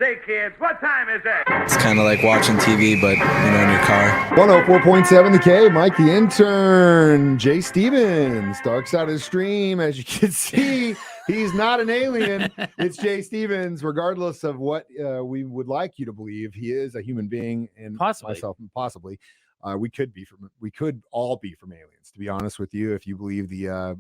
Say, kids, what time is it? It's kind of like watching TV, but, in your car. 104.7 The K, Mike the Intern, Jay Stevens, Dark Side of the Stream. As you can see, he's not an alien. It's Jay Stevens. Regardless of what we would like you to believe, he is a human being, and myself, possibly. We could all be from aliens, to be honest with you, if you believe the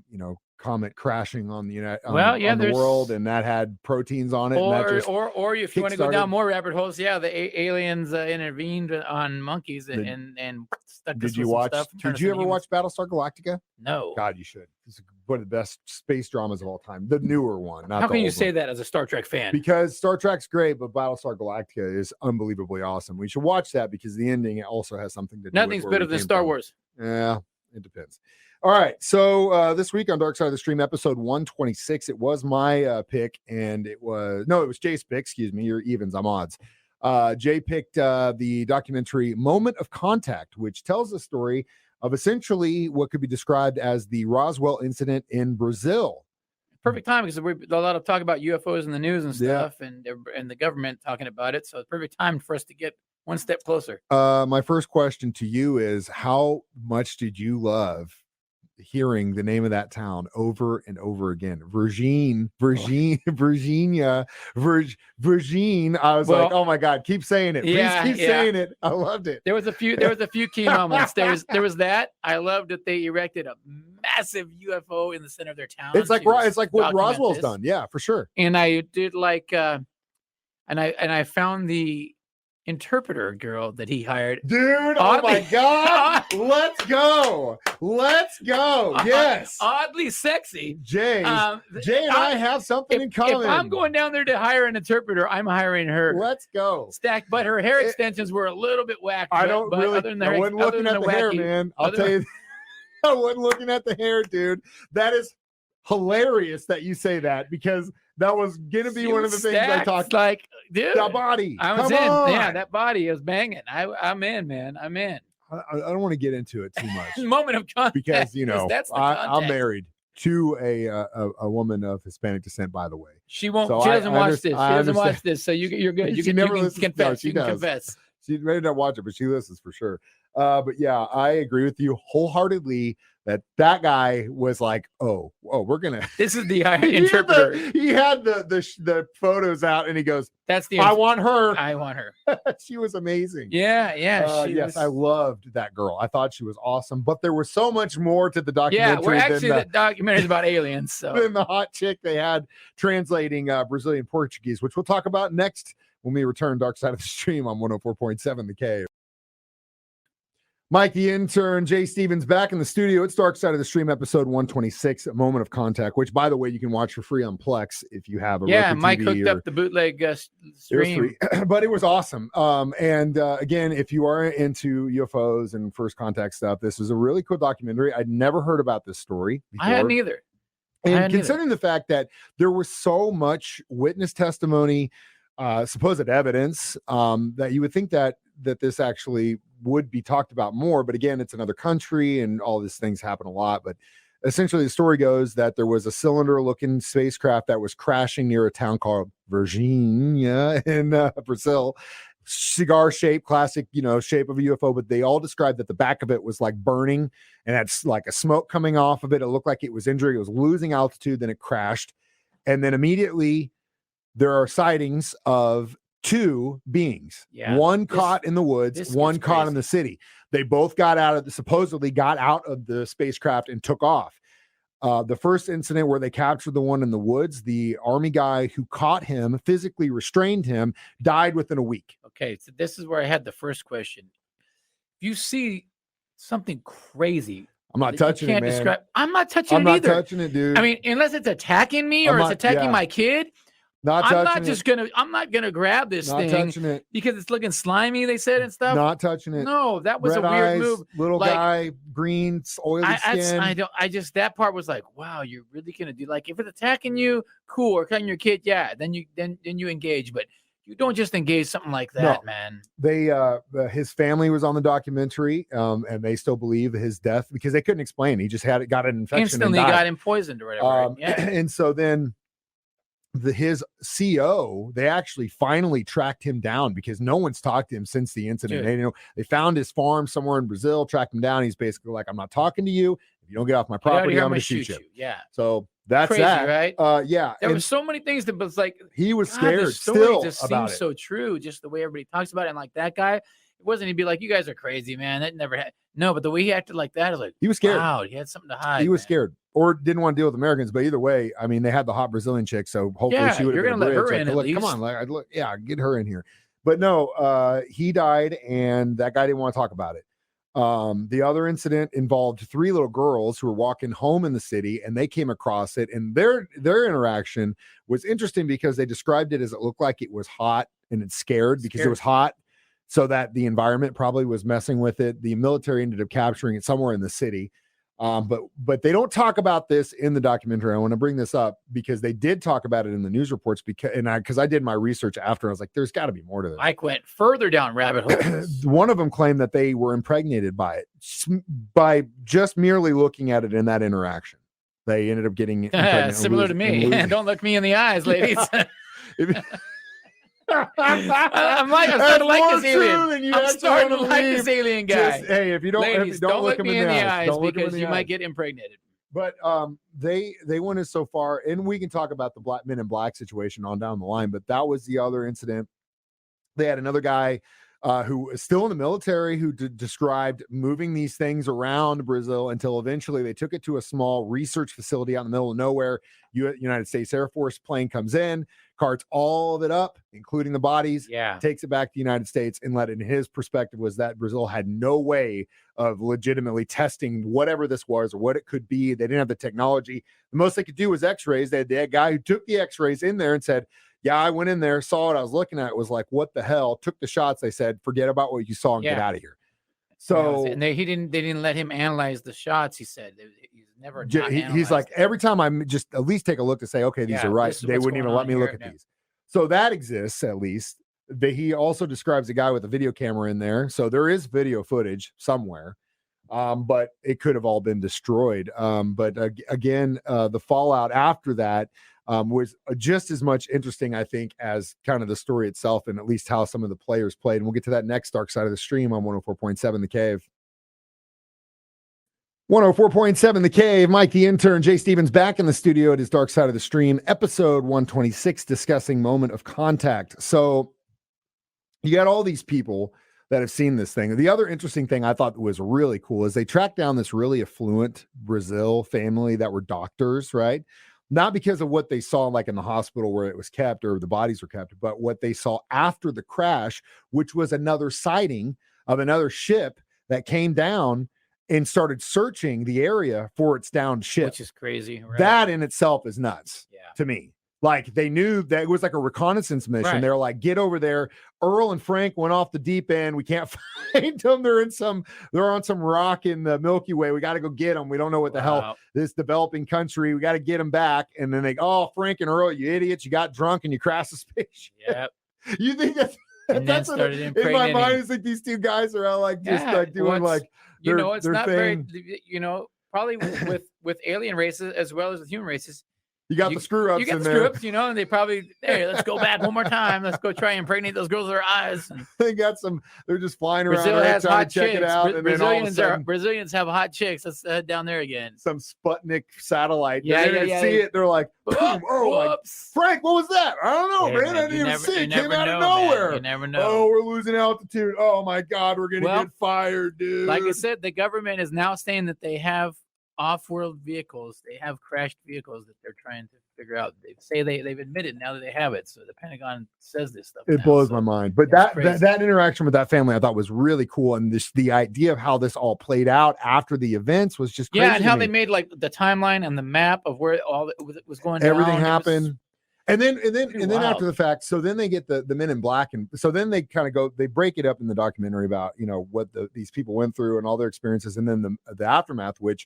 comet crashing on the world, and that had proteins on it, or if you want to go down more rabbit holes, the aliens intervened on monkeys and stuck. Did you watch? Did you ever watch Battlestar Galactica? No. God, you should. It's one of the best space dramas of all time. The newer one. How can you say that as a Star Trek fan? Because Star Trek's great, but Battlestar Galactica is unbelievably awesome. We should watch that because the ending also has something to do. Nothing's better than Star Wars. Yeah, it depends. All right, so this week on Dark Side of the Stream, episode 126, it was my pick, and it was Jay's pick. Excuse me, you're evens, I'm odds. Jay picked the documentary "Moment of Contact," which tells the story of essentially what could be described as the Roswell incident in Brazil. Perfect time because we're a lot of talk about UFOs in the news and stuff, and the government talking about it. So it's perfect time for us to get one step closer. My first question to you is: how much did you love hearing the name of that town over and over again? Virginia. I was like, oh my God, keep saying it. Please keep saying it. I loved it. There was a few key moments. There was that. I loved that they erected a massive UFO in the center of their town. It's like what Roswell's done. Yeah, for sure. And I did and I found the interpreter girl that he hired. Dude, oh my God. Let's go. Yes. Oddly sexy. Jay and I have something in common. If I'm going down there to hire an interpreter, I'm hiring her. Let's go. But her hair extensions were a little bit wacky. I wasn't looking at the hair, man. I'll tell you. I wasn't looking at the hair, dude. That is hilarious that you say that, because that was gonna be one of the things I talked like, dude. That body. I was in. Yeah, that body is banging. I'm in, man. I'm in. I don't want to get into it too much. Moment of contact. Because I'm married to a woman of Hispanic descent, by the way. She won't. So she doesn't watch this. She doesn't watch this. So you're good. You can confess. You can confess. She may not watch it, but she listens for sure. But yeah, I agree with you wholeheartedly that guy was like, oh, we're gonna. This is the interpreter. He had the photos out, and he goes, "That's the. I want her. She was amazing. Yeah. Yes, I loved that girl. I thought she was awesome. But there was so much more to the documentary. Yeah, the documentary is about aliens. So than the hot chick they had translating Brazilian Portuguese, which we'll talk about next when we return. Dark Side of the Stream on 104.7 The K. Mike the Intern, Jay Stevens back in the studio. It's Dark Side of the Stream, episode 126, A Moment of Contact, which, by the way, you can watch for free on Plex if you have a Roku Mike TV hooked up the bootleg stream. But it was awesome. Again, if you are into UFOs and first contact stuff, this is a really cool documentary. I'd never heard about this story before. I hadn't either. And considering the fact that there was so much witness testimony, supposed evidence, that you would think that this actually would be talked about more. But again, it's another country and all these things happen a lot. But essentially the story goes that there was a cylinder looking spacecraft that was crashing near a town called Virginia in Brazil. Cigar shape, classic, shape of a UFO, but they all described that the back of it was like burning and that's like a smoke coming off of it. It looked like it was injured. It was losing altitude. Then it crashed. And then immediately there are sightings of two beings, one caught in the woods, one caught in the city. They both supposedly got out of the spacecraft and took off. The first incident where they captured the one in the woods, the army guy who caught him, physically restrained him, died within a week. Okay, so this is where I had the first question. If you see something crazy, I'm not touching it, man. I'm not touching it either. I'm not touching it, dude. I mean, unless it's attacking me or it's attacking my kid. I'm not gonna grab this thing touching it. Because it's looking slimy, they said, and stuff. Not touching it. No, that was Red a weird eyes, move. Little guy, green, oily skin. That part was like, wow, you're really gonna do, like, if it's attacking you, cool, or cutting your kid, then you engage, but you don't just engage something like that, man. They his family was on the documentary, and they still believe his death because they couldn't explain. He just got an infection. Instantly got him poisoned or whatever. And so then his CO, they actually finally tracked him down because no one's talked to him since the incident. They found his farm somewhere in Brazil, tracked him down. He's basically like, I'm not talking to you. If you don't get off my property, I'm going to shoot you. Yeah. So that's crazy, that. Right? Yeah. There were so many things that was like, he was God, scared the story still just about seems it. so true, just the way everybody talks about it. And like that guy, it wasn't, he'd be like, you guys are crazy, man. That never had. No, but the way he acted like that is like, he was scared. Wow, he had something to hide. He was scared or didn't want to deal with Americans. But either way, I mean, they had the hot Brazilian chick, so hopefully she would have been let her in. Like, look, come on, like, look, yeah, get her in here. But no, he died, and that guy didn't want to talk about it. The other incident involved 3 little girls who were walking home in the city, and they came across it, and their interaction was interesting because they described it as it looked like it was hot and it scared because it was hot. So that the environment probably was messing with it. The military ended up capturing it somewhere in the city. But they don't talk about this in the documentary. I want to bring this up because they did talk about it in the news reports because I did my research after. I was like, there's got to be more to this. Mike went further down rabbit holes. One of them claimed that they were impregnated by it by just merely looking at it in that interaction. They ended up getting similar to me. Don't look me in the eyes, ladies. I'm starting to like this alien. I'm starting to like this alien guy. Hey, if you don't, ladies, don't look me in the eyes because you might get impregnated. But they went as so far, and we can talk about the Men in Black situation on down the line. But that was the other incident. They had another guy who is still in the military who described moving these things around Brazil until eventually they took it to a small research facility out in the middle of nowhere. United States Air Force plane comes in, carts all of it up, including the bodies, takes it back to the United States, and let it, in his perspective, was that Brazil had no way of legitimately testing whatever this was or what it could be. They didn't have the technology. The most they could do was x-rays. They had that guy who took the x-rays in there and said, yeah, I went in there, saw what I was looking at. It was like, what the hell? Took the shots. They said, forget about what you saw and get out of here. So and they didn't let him analyze the shots. He said he's never. He's like, every time I'm just at least take a look to say, okay, these are right. They wouldn't even let me look at these. So that exists at least. He also describes a guy with a video camera in there. So there is video footage somewhere, but it could have all been destroyed. But again, the fallout after that was just as much interesting, I think, as kind of the story itself and at least how some of the players played. And we'll get to that next Dark Side of the Stream on 104.7 The Cave. 104.7 The Cave. Mike the Intern, Jay Stevens back in the studio at his Dark Side of the Stream, episode 126, discussing Moment of Contact. So you got all these people that have seen this thing. The other interesting thing I thought was really cool is they tracked down this really affluent Brazil family that were doctors, right? Not because of what they saw like in the hospital where it was kept or the bodies were kept, but what they saw after the crash, which was another sighting of another ship that came down and started searching the area for its downed ship. Which is crazy. Right? That in itself is nuts to me. Like they knew that it was like a reconnaissance mission. Right. They're like, get over there. Earl and Frank went off the deep end. We can't find them. They're on some rock in the Milky Way. We got to go get them. We don't know what the hell this developing country. We got to get them back. And then Frank and Earl, you idiots, you got drunk and you crashed the spaceship. Yep. You think that's what in my mind is like these two guys are all like just like doing like it's not thing. Very probably with alien races as well as with human races. You got the screw ups. You got the screw ups, and they probably, hey, let's go back one more time. Let's go try and impregnate those girls with their eyes. They got some. They're just flying around. Brazil has hot chicks. It out, and Brazilians have hot chicks. Let's head down there again. Some Sputnik satellite. Yeah. See it. They're like, boom! Oh, Frank, what was that? I don't know, man. I didn't even see it. Came out of nowhere. You never know. Oh, we're losing altitude. Oh my God, we're gonna get fired, dude. Like I said, the government is now saying that they have off-world vehicles. They have crashed vehicles that they're trying to figure out. They say they've admitted now that they have it. So the Pentagon says this stuff. It blows my mind. But that interaction with that family I thought was really cool. And the idea of how this all played out after the events was just crazy. Yeah, and how they made like the timeline and the map of where all it was going down. Everything happened. And then after the fact, so then they get the Men in Black, and so then they kind of they break it up in the documentary about what these people went through and all their experiences, and then the aftermath, which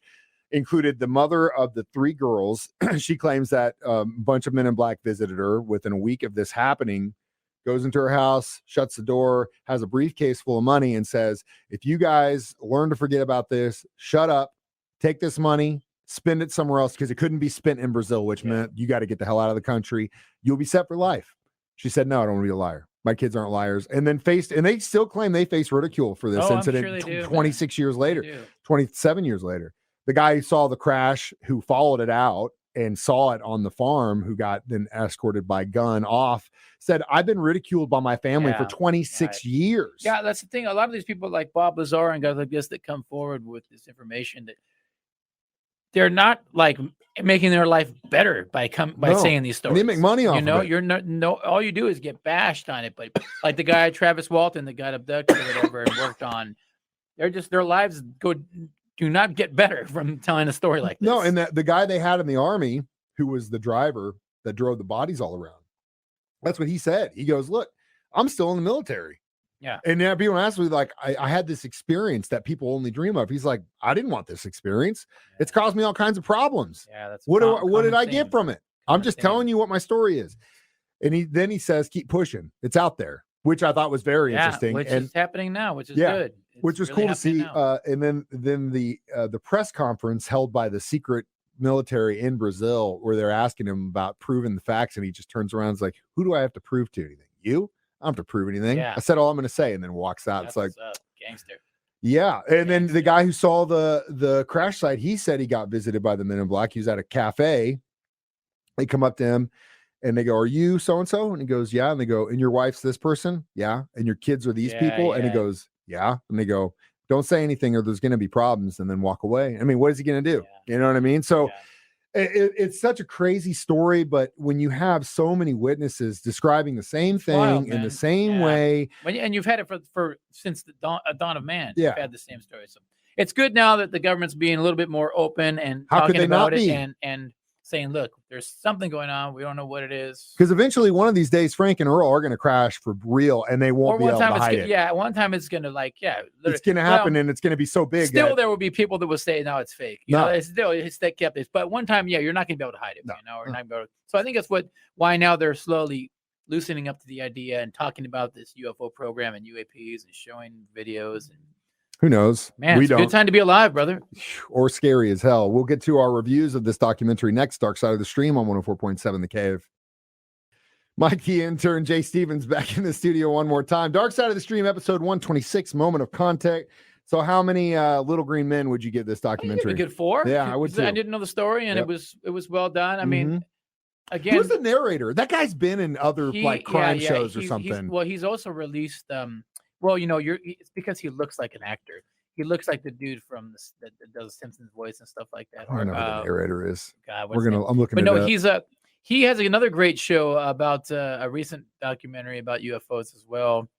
included the mother of the 3 girls. She claims that a bunch of Men in Black visited her within a week of this happening, goes into her house, shuts the door, has a briefcase full of money, and says, if you guys learn to forget about this, shut up, take this money, spend it somewhere else because it couldn't be spent in Brazil, which meant you got to get the hell out of the country. You'll be set for life. She said, no, I don't want to be a liar. My kids aren't liars. And then they still claim they face ridicule for this incident 26 years later, 27 years later. The guy who saw the crash, who followed it out and saw it on the farm, who got then escorted by gun off, said, I've been ridiculed by my family for 26 years. Yeah, that's the thing. A lot of these people like Bob Lazar and guys like this that come forward with this information, that they're not like making their life better by saying these stories. And they make money off of it. You're not all you do is get bashed on it. But like the guy Travis Walton that got abducted or whatever and worked on, their lives do not get better from telling a story like this. No, and the guy they had in the army who was the driver that drove the bodies all around, that's what he said. He goes, look, I'm still in the military. Yeah. And now people ask me, like, I had this experience that people only dream of. He's like, I didn't want this experience. Yeah. It's caused me all kinds of problems. Yeah, that's what did I get from it? I'm just telling you what my story is. And he says, keep pushing. It's out there, which I thought was very interesting. Which is happening now, which is good. Which was really cool to see. And then the press conference held by the secret military in Brazil, where they're asking him about proving the facts, and he just turns around and is like, who do I have to prove to anything? You? I don't have to prove anything. I said all I'm going to say, and then walks out. It's like gangster. Yeah. And then the guy who saw the crash site, he said he got visited by the Men in Black. He was at a cafe. They come up to him and they go, are you so-and-so? And he goes, yeah. And they go, and your wife's this person? Yeah. And your kids are these people? And he goes, yeah. And they go, don't say anything or there's going to be problems, and then walk away. I mean, what is he going to do? You know what I mean? So it's such a crazy story, but when you have so many witnesses describing the same thing in the same way, and you've had it for since the dawn of man, you've had the same story. So it's good now that the government's being a little bit more open and talking about it and saying, look, there's something going on. We don't know what it is. Because eventually one of these days, Frank and Earl are going to crash for real, and they won't be able to hide it. Yeah, one time it's going to it's going to happen, and it's going to be so big. Still, there will be people that will say, no, it's fake. You know, it's that kept this. But one time, you're not going to be able to hide it. Or not be able to. So I think that's why now they're slowly loosening up to the idea and talking about this UFO program and UAPs and showing videos and. Who knows? Man, it's a good time to be alive, brother. Or scary as hell. We'll get to our reviews of this documentary next. Dark Side of the Stream on 104.7 The Cave. Mike, the intern, Jay Stevens back in the studio one more time. Dark Side of the Stream, episode 126, Moment of Contact. So how many Little Green Men would you give this documentary? A good 4. Yeah, I would too. I didn't know the story, and it was well done. I mean, again, who's the narrator? That guy's been in other crime shows or something. He's also released well, it's because he looks like an actor. He looks like the dude from that does Simpsons voice and stuff like that. I don't know who the narrator is. God, I'm looking. But no, he has another great show about a recent documentary about UFOs as well.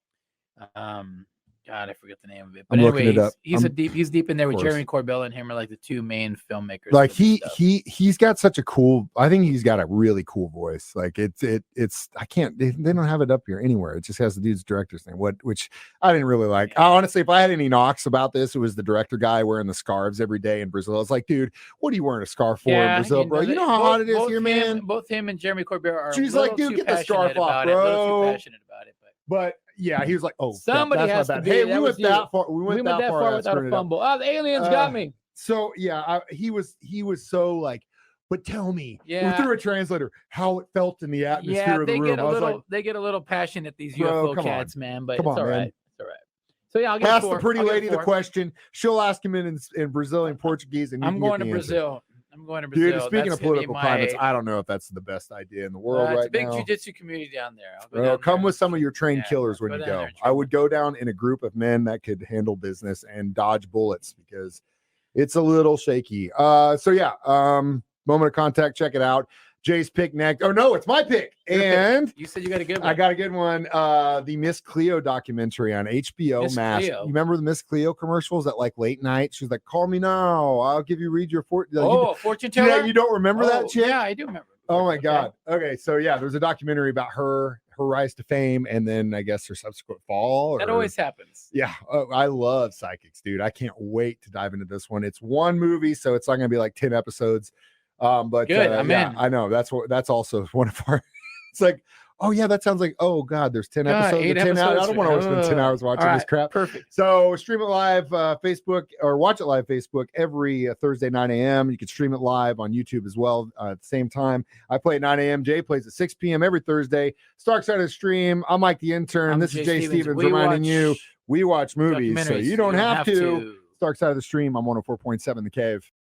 God, I forget the name of it. But anyway, he's deep in there with Jeremy Corbell and him are like the two main filmmakers. Like he's got such a cool. I think he's got a really cool voice. Like it's I can't. They don't have it up here anywhere. It just has the dude's director's name. Which I didn't really like. Honestly, if I had any knocks about this, it was the director guy wearing the scarves every day in Brazil. I was like, dude, what are you wearing a scarf for in Brazil, bro? You know how hot it is here, man. Both him and Jeremy Corbell are. She's like, dude, get the scarf off, bro. A little too passionate about it, but. Yeah, he was like, "Oh, somebody has to be." Hey, we went that far. We went that far without a fumble. Oh, the aliens got me. So yeah, he was so like, but tell me, through a translator, how it felt in the atmosphere of the room. They get a little passionate, these UFO cats, man. But it's all right. It's all right. So yeah, I'll ask the pretty lady the question. She'll ask him in Brazilian Portuguese, and I'm going to Brazil. Dude, speaking of political climates, I don't know if that's the best idea in the world right now. It's a big jiu-jitsu community down there. Well, come with some of your trained killers when you go. I would go down in a group of men that could handle business and dodge bullets because it's a little shaky. So yeah, Moment of Contact, check it out. Jay's pick next. Oh no, it's my pick. And you said you got a good one. I got a good one. The Miss Cleo documentary on HBO Max. You remember the Miss Cleo commercials at like late night? She was like, "Call me now. I'll give you your fortune teller." Yeah, you don't remember that chick? Yeah, I do remember. Oh my God. Okay, so yeah, there's a documentary about her rise to fame, and then I guess her subsequent fall. That always happens. Yeah, I love psychics, dude. I can't wait to dive into this one. It's one movie, so it's not gonna be like 10 episodes. But good, I'm in. I know that's also one of our. It's like Oh yeah, that sounds like, oh God, there's 10 episodes. 8 10 hours. I episodes. don't want to spend 10 hours watching this crap. Perfect. So stream it live, Facebook, or watch it live Facebook every Thursday, 9 a.m. You can stream it live on YouTube as well at the same time. I play at 9 a.m. Jay plays at 6 p.m. every Thursday. Stark Side of the Stream. I'm Mike the Intern. I'm This is Jay Stevens We reminding you, watch we watch movies, so documentaries. you don't have to. Stark Side of the Stream. I'm 104.7 The Cave.